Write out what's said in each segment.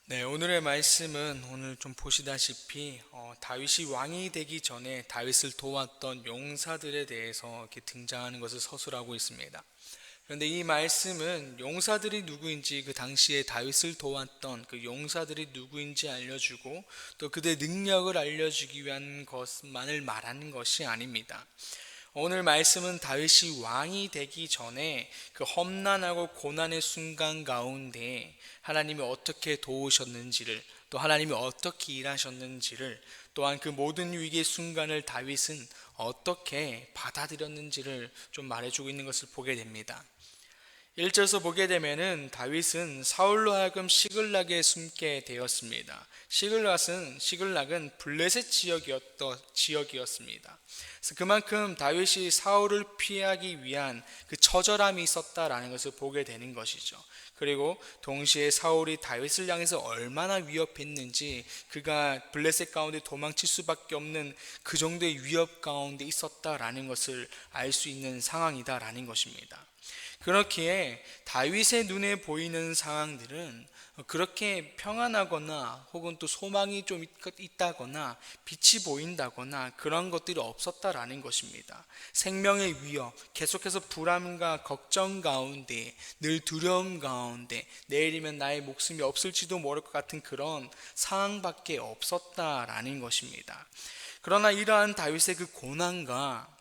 네, 오늘의 말씀은 오늘 좀 보시다시피 다윗이 왕이 되기 전에 다윗을 도왔던 용사들에 대해서 이렇게 등장하는 것을 서술하고 있습니다. 그런데 이 말씀은 용사들이 누구인지, 그 당시에 다윗을 도왔던 그 용사들이 누구인지 알려주고 또 그들의 능력을 알려주기 위한 것만을 말하는 것이 아닙니다. 오늘 말씀은 다윗이 왕이 되기 전에 그 험난하고 고난의 순간 가운데 하나님이 어떻게 도우셨는지를, 또 하나님이 어떻게 일하셨는지를, 또한 그 모든 위기의 순간을 다윗은 어떻게 받아들였는지를 좀 말해주고 있는 것을 보게 됩니다. 1절에서 보게 되면은 다윗은 사울로 하여금 시글락에 숨게 되었습니다. 시글락은 블레셋 지역이었습니다. 그래서 그만큼 다윗이 사울을 피하기 위한 그 처절함이 있었다라는 것을 보게 되는 것이죠. 그리고 동시에 사울이 다윗을 향해서 얼마나 위협했는지, 그가 블레셋 가운데 도망칠 수밖에 없는 그 정도의 위협 가운데 있었다라는 것을 알 수 있는 상황이다라는 것입니다. 그렇기에 다윗의 눈에 보이는 상황들은 그렇게 평안하거나 혹은 또 소망이 좀 있다거나 빛이 보인다거나 그런 것들이 없었다라는 것입니다. 생명의 위협, 계속해서 불안과 걱정 가운데, 늘 두려움 가운데, 내일이면 나의 목숨이 없을지도 모를 것 같은 그런 상황밖에 없었다라는 것입니다. 그러나 이러한 다윗의 그 고난과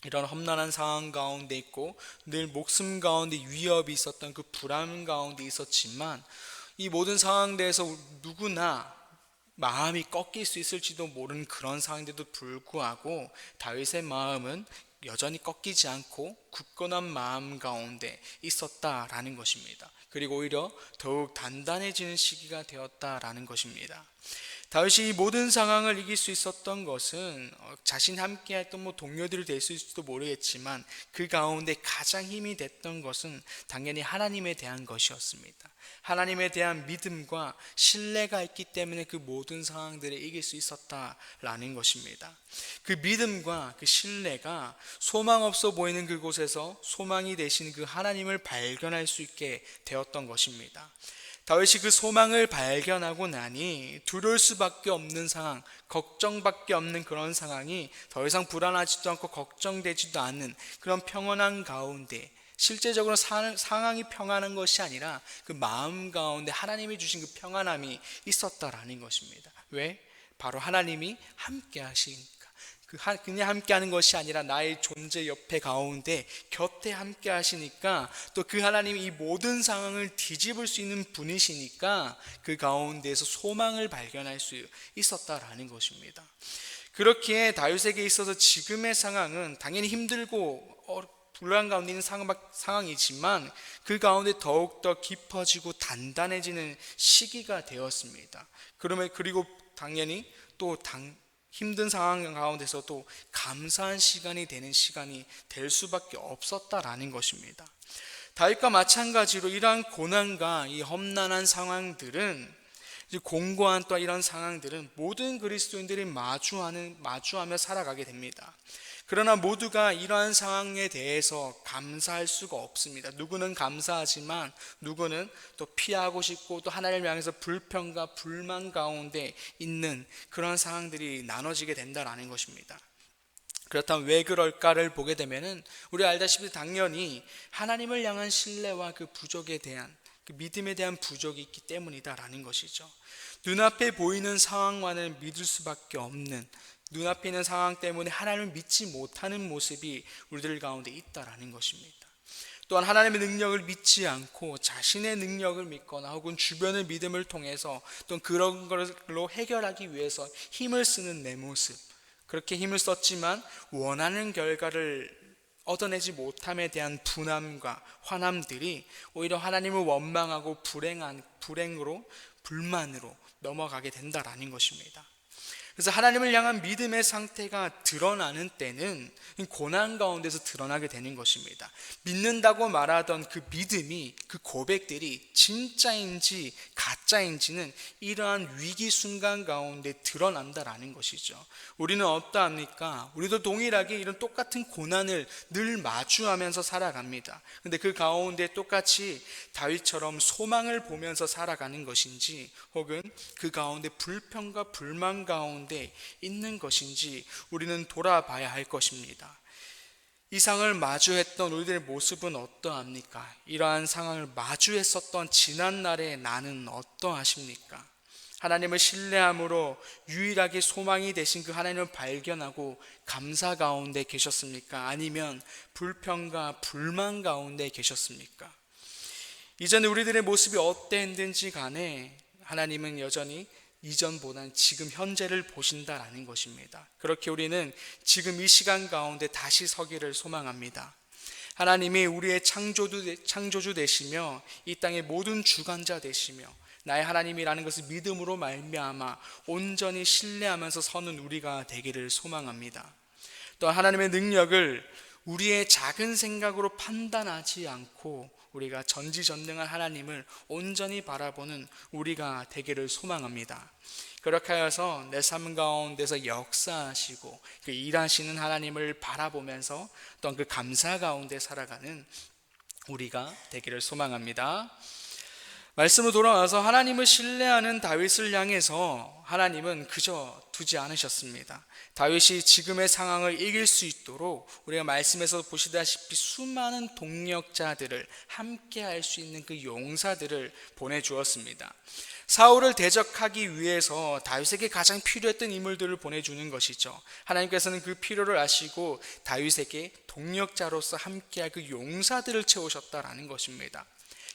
이런 험난한 상황 가운데 있고 늘 목숨 가운데 위협이 있었던 그 불안 가운데 있었지만, 이 모든 상황대에서 누구나 마음이 꺾일 수 있을지도 모르는 그런 상황인데도 불구하고 다윗의 마음은 여전히 꺾이지 않고 굳건한 마음 가운데 있었다라는 것입니다. 그리고 오히려 더욱 단단해지는 시기가 되었다라는 것입니다. 다윗이 이 모든 상황을 이길 수 있었던 것은 자신 함께 했던 동료들이 될 수 있을지도 모르겠지만, 그 가운데 가장 힘이 됐던 것은 당연히 하나님에 대한 것이었습니다. 하나님에 대한 믿음과 신뢰가 있기 때문에 그 모든 상황들을 이길 수 있었다라는 것입니다. 그 믿음과 그 신뢰가 소망 없어 보이는 그곳에서 소망이 되신 그 하나님을 발견할 수 있게 되었던 것입니다. 다윗이 그 소망을 발견하고 나니 두려울 수밖에 없는 상황, 걱정밖에 없는 그런 상황이 더 이상 불안하지도 않고 걱정되지도 않는 그런 평온한 가운데, 실제적으로 상황이 평안한 것이 아니라 그 마음 가운데 하나님이 주신 그 평안함이 있었다라는 것입니다. 왜? 바로 하나님이 함께 하시니까. 그냥 함께 하는 것이 아니라 나의 존재 옆에 가운데 곁에 함께 하시니까, 또 그 하나님이 이 모든 상황을 뒤집을 수 있는 분이시니까 그 가운데에서 소망을 발견할 수 있었다라는 것입니다. 그렇기에 다윗에게 있어서 지금의 상황은 당연히 힘들고 불안 가운데 있는 상황이지만, 그 가운데 더욱더 깊어지고 단단해지는 시기가 되었습니다. 그리고 당연히 또 힘든 상황 가운데서도 감사한 시간이 되는 시간이 될 수밖에 없었다라는 것입니다. 다윗과 마찬가지로 이러한 고난과 이 험난한 상황들은, 공고한 또 이런 상황들은 모든 그리스도인들이 마주하며 살아가게 됩니다. 그러나 모두가 이러한 상황에 대해서 감사할 수가 없습니다. 누구는 감사하지만 누구는 또 피하고 싶고, 또 하나님을 향해서 불평과 불만 가운데 있는 그런 상황들이 나눠지게 된다는 것입니다. 그렇다면 왜 그럴까를 보게 되면은, 우리 알다시피 당연히 하나님을 향한 신뢰와 그 부족에 대한, 그 믿음에 대한 부족이 있기 때문이다라는 것이죠. 눈앞에 보이는 상황만을 믿을 수밖에 없는, 눈앞에 있는 상황 때문에 하나님을 믿지 못하는 모습이 우리들 가운데 있다라는 것입니다. 또한 하나님의 능력을 믿지 않고 자신의 능력을 믿거나 혹은 주변의 믿음을 통해서 또 그런 걸로 해결하기 위해서 힘을 쓰는 내 모습, 그렇게 힘을 썼지만 원하는 결과를 얻어내지 못함에 대한 분함과 화남들이 오히려 하나님을 원망하고 불행으로, 불만으로 넘어가게 된다라는 것입니다. 그래서 하나님을 향한 믿음의 상태가 드러나는 때는 고난 가운데서 드러나게 되는 것입니다. 믿는다고 말하던 그 믿음이, 그 그 고백들이 진짜인지 가짜인지는 이러한 위기 순간 가운데 드러난다라는 것이죠. 우리는 어떠합니까? 우리도 동일하게 이런 똑같은 고난을 늘 마주하면서 살아갑니다. 근데 그 가운데 똑같이 다윗처럼 소망을 보면서 살아가는 것인지, 혹은 그 가운데 불평과 불만 가운데 있는 것인지 우리는 돌아봐야 할 것입니다. 이 상을 마주했던 우리들의 모습은 어떠합니까? 이러한 상황을 마주했었던 지난날의 나는 어떠하십니까? 하나님을 신뢰함으로 유일하게 소망이 되신 그 하나님을 발견하고 감사 가운데 계셨습니까? 아니면 불평과 불만 가운데 계셨습니까? 이전에 우리들의 모습이 어땠든지 간에 하나님은 여전히 이전보다는 지금 현재를 보신다라는 것입니다. 그렇게 우리는 지금 이 시간 가운데 다시 서기를 소망합니다. 하나님이 우리의 창조주 되시며 이 땅의 모든 주관자 되시며 나의 하나님이라는 것을 믿음으로 말미암아 온전히 신뢰하면서 서는 우리가 되기를 소망합니다. 또 하나님의 능력을 우리의 작은 생각으로 판단하지 않고 우리가 전지전능한 하나님을 온전히 바라보는 우리가 되기를 소망합니다. 그렇게 하여서 내 삶 가운데서 역사하시고 그 일하시는 하나님을 바라보면서 또한 그 감사 가운데 살아가는 우리가 되기를 소망합니다. 말씀으로 돌아와서 하나님을 신뢰하는 다윗을 향해서 하나님은 그저 두지 않으셨습니다. 다윗이 지금의 상황을 이길 수 있도록 우리가 말씀에서 보시다시피 수많은 동력자들을 함께 할 수 있는 그 용사들을 보내주었습니다. 사울을 대적하기 위해서 다윗에게 가장 필요했던 인물들을 보내주는 것이죠. 하나님께서는 그 필요를 아시고 다윗에게 동력자로서 함께할 그 용사들을 채우셨다라는 것입니다.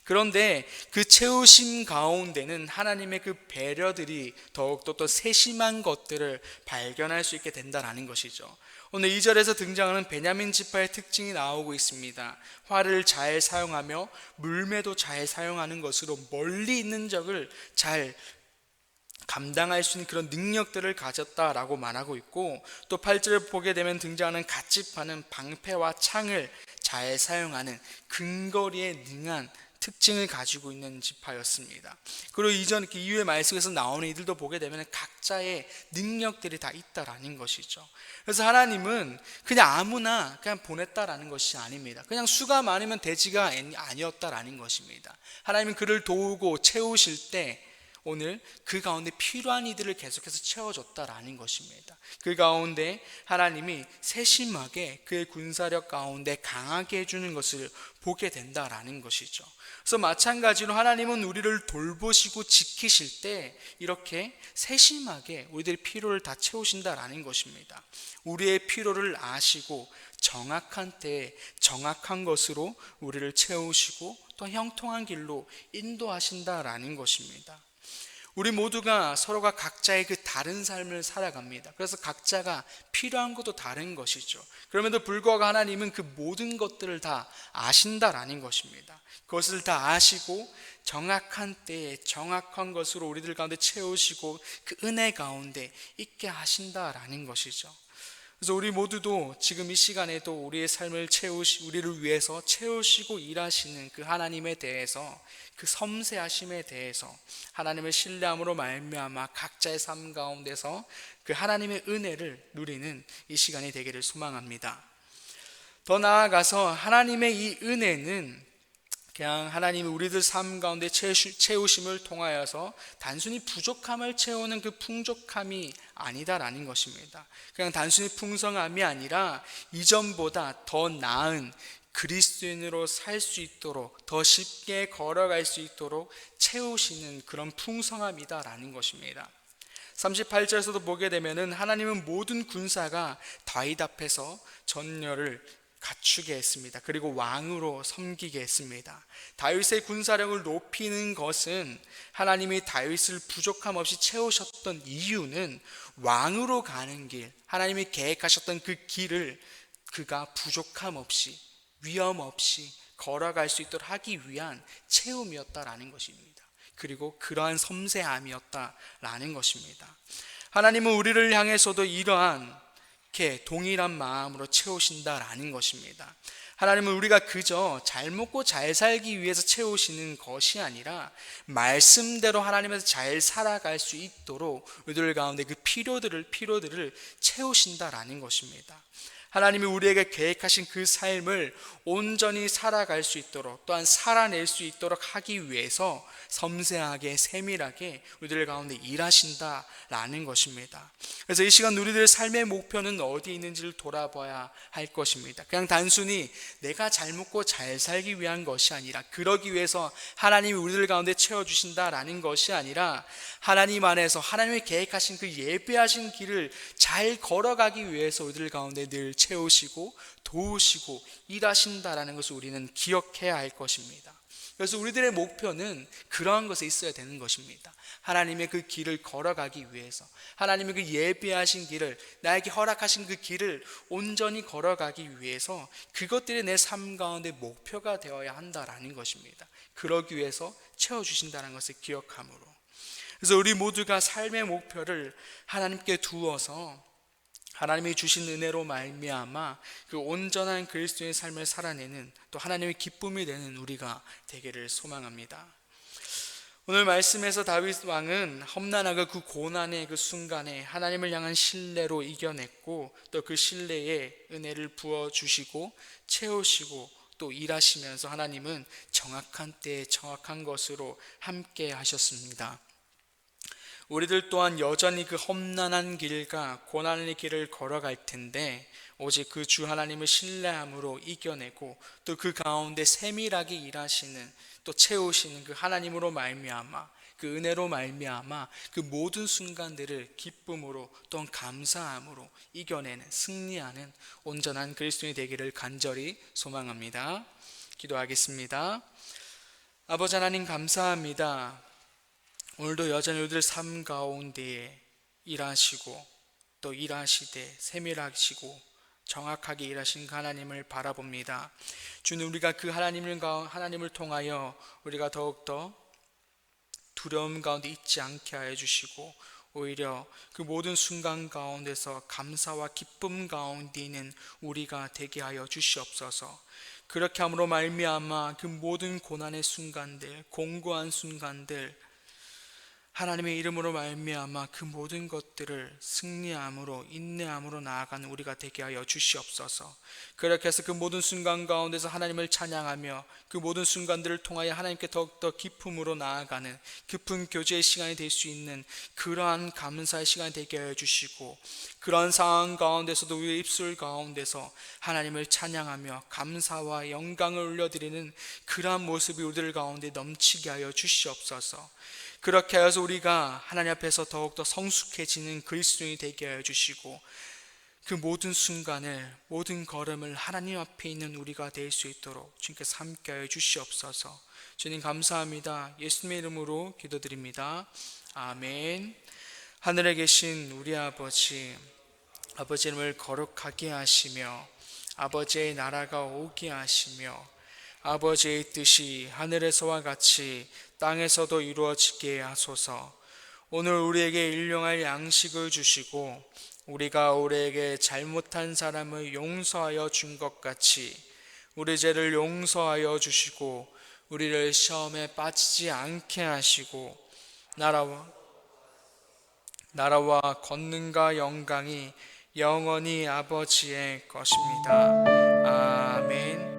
그런데 그 채우심 가운데는 하나님의 그 배려들이 더욱더 또 세심한 것들을 발견할 수 있게 된다는 것이죠. 오늘 2절에서 등장하는 베냐민 지파의 특징이 나오고 있습니다. 활을 잘 사용하며 물매도 잘 사용하는 것으로 멀리 있는 적을 잘 감당할 수 있는 그런 능력들을 가졌다라고 말하고 있고, 또 8절을 보게 되면 등장하는 갓집하는 방패와 창을 잘 사용하는 근거리에 능한 특징을 가지고 있는 지파였습니다. 그리고 이후의 말씀에서 나오는 이들도 보게 되면 각자의 능력들이 다 있다라는 것이죠. 그래서 하나님은 그냥 아무나 그냥 보냈다라는 것이 아닙니다. 그냥 수가 많으면 돼지가 아니었다라는 것입니다. 하나님은 그를 도우고 채우실 때 오늘 그 가운데 필요한 이들을 계속해서 채워줬다라는 것입니다. 그 가운데 하나님이 세심하게 그의 군사력 가운데 강하게 해주는 것을 보게 된다라는 것이죠. 그래서 마찬가지로 하나님은 우리를 돌보시고 지키실 때 이렇게 세심하게 우리들의 필요를 다 채우신다라는 것입니다. 우리의 필요를 아시고 정확한 때에 정확한 것으로 우리를 채우시고 또 형통한 길로 인도하신다라는 것입니다. 우리 모두가 서로가 각자의 그 다른 삶을 살아갑니다. 그래서 각자가 필요한 것도 다른 것이죠. 그럼에도 불구하고 하나님은 그 모든 것들을 다 아신다라는 것입니다. 그것을 다 아시고 정확한 때에 정확한 것으로 우리들 가운데 채우시고 그 은혜 가운데 있게 하신다라는 것이죠. 그래서 우리 모두도 지금 이 시간에도 우리의 삶을 우리를 위해서 채우시고 일하시는 그 하나님에 대해서, 그 섬세하심에 대해서 하나님을 신뢰함으로 말미암아 각자의 삶 가운데서 그 하나님의 은혜를 누리는 이 시간이 되기를 소망합니다. 더 나아가서 하나님의 이 은혜는 그냥 하나님이 우리들 삶 가운데 채우심을 통하여서 단순히 부족함을 채우는 그 풍족함이 아니다라는 것입니다. 그냥 단순히 풍성함이 아니라 이전보다 더 나은 그리스도인으로 살 수 있도록, 더 쉽게 걸어갈 수 있도록 채우시는 그런 풍성함이다라는 것입니다. 38절에서도 보게 되면은 하나님은 모든 군사가 다윗 앞에서 전열을 갖추게 했습니다. 그리고 왕으로 섬기게 했습니다. 다윗의 군사력을 높이는 것은 하나님이 다윗을 부족함 없이 채우셨던 이유는 왕으로 가는 길, 하나님이 계획하셨던 그 길을 그가 부족함 없이 위험 없이 걸어갈 수 있도록 하기 위한 채움이었다라는 것입니다. 그리고 그러한 섬세함이었다라는 것입니다. 하나님은 우리를 향해서도 이러한 동일한 마음으로 채우신다라는 것입니다. 하나님은 우리가 그저 잘 먹고 잘 살기 위해서 채우시는 것이 아니라 말씀대로 하나님에서 잘 살아갈 수 있도록 우리들 가운데 그 필요들을 채우신다라는 것입니다. 하나님이 우리에게 계획하신 그 삶을 온전히 살아갈 수 있도록, 또한 살아낼 수 있도록 하기 위해서 섬세하게 세밀하게 우리들 가운데 일하신다라는 것입니다. 그래서 이 시간 우리들의 삶의 목표는 어디에 있는지를 돌아봐야 할 것입니다. 그냥 단순히 내가 잘 먹고 잘 살기 위한 것이 아니라, 그러기 위해서 하나님이 우리들 가운데 채워주신다라는 것이 아니라, 하나님 안에서 하나님이 계획하신 그 예배하신 길을 잘 걸어가기 위해서 우리들 가운데 늘 채우시고 도우시고 일하신다라는 것을 우리는 기억해야 할 것입니다. 그래서 우리들의 목표는 그러한 것에 있어야 되는 것입니다. 하나님의 그 길을 걸어가기 위해서, 하나님의 그 예비하신 길을, 나에게 허락하신 그 길을 온전히 걸어가기 위해서 그것들이 내 삶 가운데 목표가 되어야 한다라는 것입니다. 그러기 위해서 채워주신다는 것을 기억함으로, 그래서 우리 모두가 삶의 목표를 하나님께 두어서 하나님이 주신 은혜로 말미암아 그 온전한 그리스도의 삶을 살아내는, 또 하나님의 기쁨이 되는 우리가 되기를 소망합니다. 오늘 말씀에서 다윗 왕은 험난하고 그 고난의 그 순간에 하나님을 향한 신뢰로 이겨냈고, 또 그 신뢰에 은혜를 부어주시고 채우시고 또 일하시면서 하나님은 정확한 때에 정확한 것으로 함께 하셨습니다. 우리들 또한 여전히 그 험난한 길과 고난의 길을 걸어갈 텐데, 오직 그 주 하나님을 신뢰함으로 이겨내고, 또 그 가운데 세밀하게 일하시는, 또 채우시는 그 하나님으로 말미암아, 그 은혜로 말미암아 그 모든 순간들을 기쁨으로 또한 감사함으로 이겨내는, 승리하는 온전한 그리스도인이 되기를 간절히 소망합니다. 기도하겠습니다. 아버지 하나님, 감사합니다. 오늘도 여전히 우리들 삶 가운데에 일하시고 또 일하시되 세밀하시고 정확하게 일하신 그 하나님을 바라봅니다. 주는 우리가 그 하나님을 통하여 우리가 더욱더 두려움 가운데 있지 않게 하여 주시고, 오히려 그 모든 순간 가운데서 감사와 기쁨 가운데 있는 우리가 되게 하여 주시옵소서. 그렇게 함으로 말미암아 그 모든 고난의 순간들, 공고한 순간들, 하나님의 이름으로 말미암아 그 모든 것들을 승리함으로 인내함으로 나아가는 우리가 되게 하여 주시옵소서. 그렇게 해서 그 모든 순간 가운데서 하나님을 찬양하며 그 모든 순간들을 통하여 하나님께 더욱더 기쁨으로 나아가는 깊은 교제의 시간이 될 수 있는 그러한 감사의 시간이 되게 하여 주시고, 그러한 상황 가운데서도 우리의 입술 가운데서 하나님을 찬양하며 감사와 영광을 올려드리는 그러한 모습이 우리들 가운데 넘치게 하여 주시옵소서. 그렇게 하여서 우리가 하나님 앞에서 더욱더 성숙해지는 그리스도인이 되게 하여 주시고, 그 모든 순간을, 모든 걸음을 하나님 앞에 있는 우리가 될 수 있도록 주님께서 함께 하여 주시옵소서. 주님 감사합니다. 예수님의 이름으로 기도드립니다. 아멘. 하늘에 계신 우리 아버지, 아버지 이름을 거룩하게 하시며 아버지의 나라가 오게 하시며 아버지의 뜻이 하늘에서와 같이 땅에서도 이루어지게 하소서. 오늘 우리에게 일용할 양식을 주시고, 우리가 우리에게 잘못한 사람을 용서하여 준 것 같이 우리 죄를 용서하여 주시고, 우리를 시험에 빠지지 않게 하시고, 나라와 권능과 영광이 영원히 아버지의 것입니다. 아멘.